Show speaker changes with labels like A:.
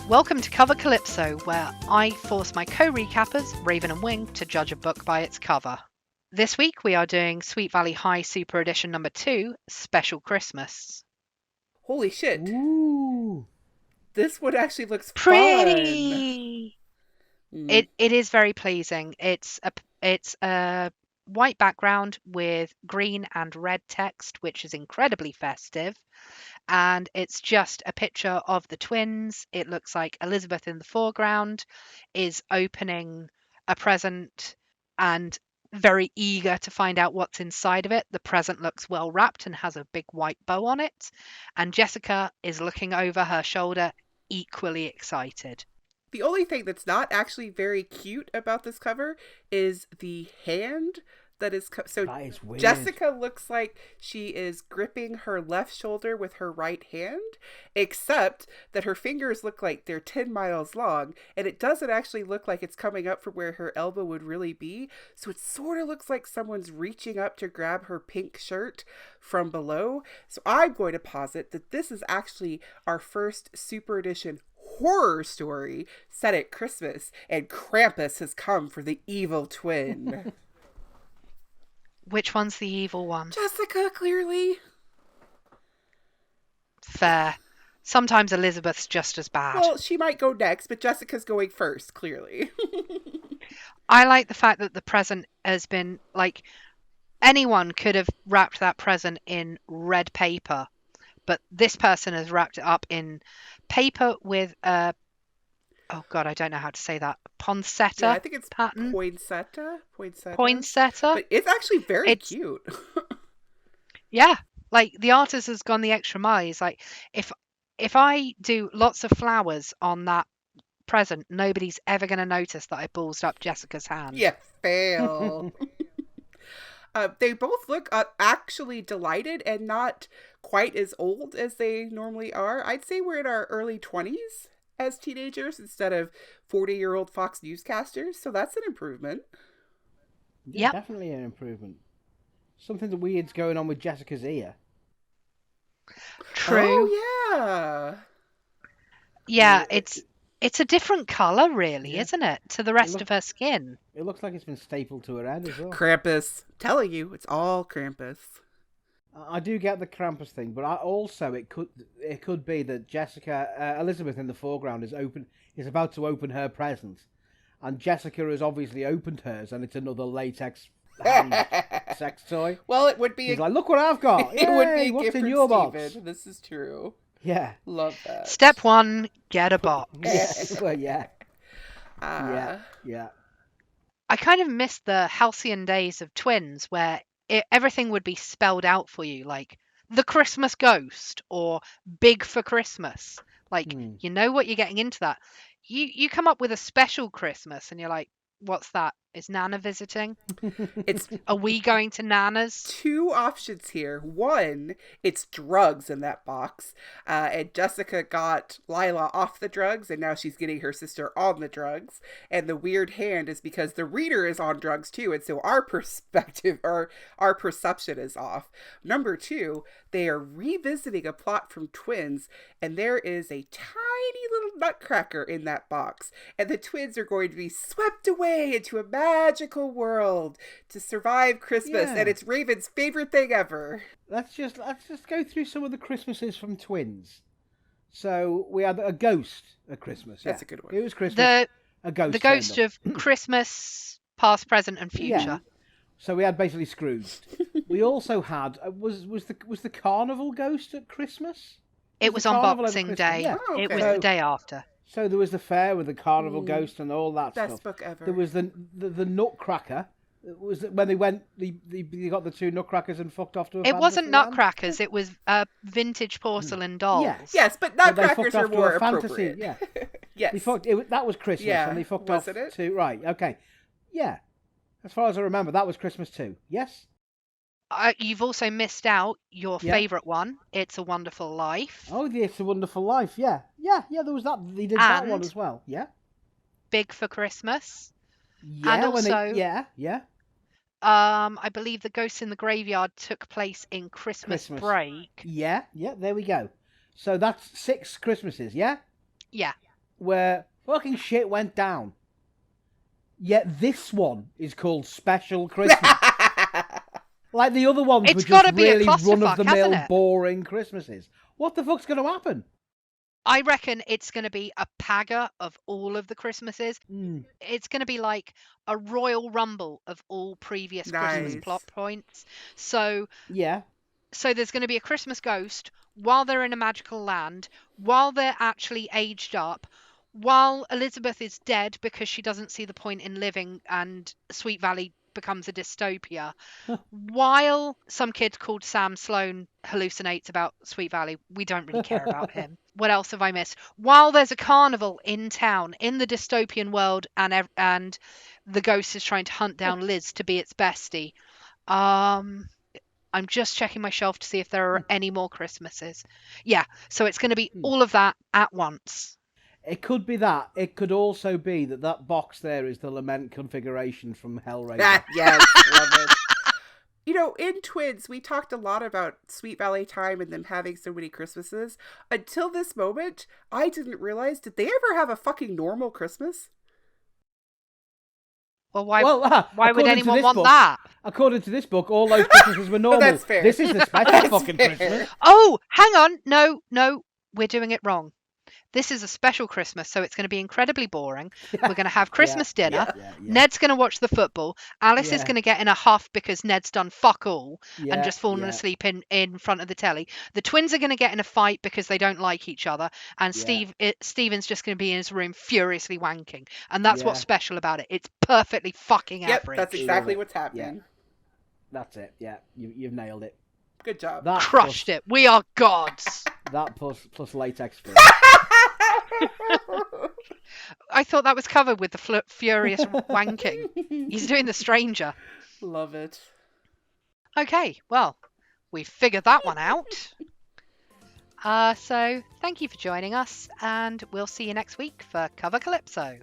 A: Welcome to Cover Calypso, where I force my co-recappers, Raven and Wing, to judge a book by its cover. This week we are doing Sweet Valley High Super Edition number 2, Special Christmas.
B: Holy shit.
C: Ooh.
B: This one actually looks
A: Pretty!
B: fun.
A: It is very pleasing. It's a white background with green and red text, which is incredibly festive. And it's just a picture of the twins. It looks like Elizabeth in the foreground is opening a present and very eager to find out what's inside of it. The present looks well wrapped and has a big white bow on it. And Jessica is looking over her shoulder, equally excited.
B: The only thing that's not actually very cute about this cover is the hand that is
C: That is weird.
B: Jessica looks like she is gripping her left shoulder with her right hand, except that her fingers look like they're 10 miles long, and it doesn't actually look like it's coming up from where her elbow would really be. So it sort of looks like someone's reaching up to grab her pink shirt from below. So I'm going to posit that this is actually our first Super Edition horror story set at Christmas, and Krampus has come for the evil twin.
A: Which one's the evil one?
B: Jessica, clearly.
A: Fair. Sometimes Elizabeth's just as bad.
B: Well, she might go next, but Jessica's going first, clearly.
A: I like the fact that the present has been, like, anyone could have wrapped that present in red paper, but this person has wrapped it up in paper with a, oh god, I don't know how to say that, poinsettia
B: I think it's
A: pattern.
B: Poinsettia.
A: Poinsettia.
B: But it's actually very cute.
A: Yeah, like the artist has gone the extra mile. He's like, if I do lots of flowers on that present, nobody's ever going to notice that I ballsed up Jessica's hand.
B: Yeah, fail. They both look actually delighted and not quite as old as they normally are. I'd say we're in our early 20s as teenagers instead of 40-year-old Fox newscasters. So that's an improvement.
A: Yeah,
C: Definitely an improvement. Something weird's going on with Jessica's ear.
A: true.
B: Oh,
A: Yeah, it's a different colour, really,
C: Yeah.
A: isn't it, to the rest of her skin?
C: It looks like it's been stapled to her head as well.
B: Krampus. Telling you, it's all Krampus.
C: I do get the Krampus thing, but it could be that Jessica, Elizabeth in the foreground is about to open her present, and Jessica has obviously opened hers, and it's another latex hand sex toy.
B: Well, it would be
C: She's like, look what I've got!
B: it would be
C: Yay,
B: a
C: what's
B: gift
C: in
B: from
C: your box?
B: Steven. This is true.
C: Yeah.
B: Love that.
A: Step 1, get a box.
C: Well, yeah.
B: Ah.
C: Yeah.
A: I kind of miss the halcyon days of twins where everything would be spelled out for you, like the Christmas ghost or big for Christmas. Like, you know what you're getting into that. You come up with a special Christmas and you're like, what's that? Is Nana visiting? Are we going to Nana's?
B: Two options here. One, it's drugs in that box. And Jessica got Lila off the drugs, and now she's getting her sister on the drugs. And the weird hand is because the reader is on drugs too, and so our perspective or our perception is off. Number two, they are revisiting a plot from Twins, and there is a tiny little nutcracker in that box. And the twins are going to be swept away into a magical world to survive Christmas,
C: Yeah.
B: and it's Raven's favorite thing ever.
C: Let's just go through some of the Christmases from Twins. So we had a ghost at Christmas. Yeah.
B: That's a good one.
C: It was Christmas. A ghost.
A: The ghost
C: turned up.
A: of Christmas, past, present, and future.
C: Yeah. So we had basically Scrooged. We also had was the carnival ghost at Christmas?
A: It was
C: the
A: on
C: carnival over
A: Boxing
C: Christmas?
A: Day.
C: Yeah.
B: Oh,
A: It
B: okay.
A: was the day after.
C: So there was the fair with the carnival ghost and all that
B: Best
C: stuff.
B: book ever.
C: There was the Nutcracker. It was when they went. They got the two Nutcrackers and fucked off to a
A: It wasn't
C: fantasy land.
A: Nutcrackers. It was vintage porcelain dolls.
C: Yeah.
B: Yes, but
C: So they
B: nutcrackers
C: fucked
B: are
C: off to
B: more
C: a fantasy.
B: appropriate.
C: Yeah.
B: Yes.
C: They fucked, that was Christmas,
B: Yeah,
C: and they fucked off
B: wasn't it?
C: to right. Okay, yeah. As far as I remember, that was Christmas too. Yes.
A: You've also missed out your
C: Yeah.
A: favourite one, It's a Wonderful Life.
C: Oh, the It's a Wonderful Life. Yeah. There was that. They did that one
A: And-
C: as well. Yeah.
A: Big for Christmas.
C: Yeah.
A: And
C: when
A: also-
C: yeah.
A: I believe The Ghosts in the Graveyard took place in Christmas break.
C: Yeah. There we go. So that's 6 Christmases. Yeah.
A: Yeah.
C: where fucking shit went down. Yet this one is called Special Christmas. Like the other ones
A: It's
C: were just
A: gotta be a
C: really
A: clusterfuck,
C: run-of-the-mill,
A: hasn't it?
C: boring Christmases. What the fuck's going to happen?
A: I reckon it's going to be a pagger of all of the Christmases. It's going to be like a Royal Rumble of all previous Christmas
B: Nice.
A: plot points. So
C: Yeah.
A: there's going to be a Christmas ghost while they're in a magical land, while they're actually aged up, while Elizabeth is dead because she doesn't see the point in living and Sweet Valley becomes a dystopia, while some kid called Sam Sloan hallucinates about Sweet Valley. We don't really care about him. What else have I missed? While there's a carnival in town in the dystopian world, and the ghost is trying to hunt down Liz to be its bestie. I'm just checking my shelf to see if there are any more Christmases. Yeah, so it's going to be all of that at once.
C: It could be that. It could also be that box there is the lament configuration from Hellraiser.
B: Yes, love it. You know, in Twins, we talked a lot about Sweet Valley Time and them having so many Christmases. Until this moment, I didn't realize, did they ever have a fucking normal Christmas?
A: Well, why would anyone want
C: book,
A: that?
C: According to this book, all those Christmases were normal.
B: That's fair.
C: This is the special fucking
B: fair.
C: Christmas.
A: Oh, hang on. No, we're doing it wrong. This is a special Christmas, so it's going to be incredibly boring. We're going to have Christmas dinner.
C: Yeah.
A: Ned's going to watch the football. Alice is going to get in a huff because Ned's done fuck all and just fallen asleep in front of the telly. The twins are going to get in a fight because they don't like each other. And Stephen's just going to be in his room furiously wanking. And that's what's special about it. It's perfectly fucking average.
B: That's exactly what's happening.
C: Yeah. That's it. Yeah, you've nailed it.
B: Good job.
A: Crushed it. We are gods.
C: That plus latex fur.
A: I thought that was covered with the furious wanking. He's doing the stranger.
B: Love it.
A: Okay, well, we've figured that one out. So thank you for joining us, and we'll see you next week for Cover Calypso.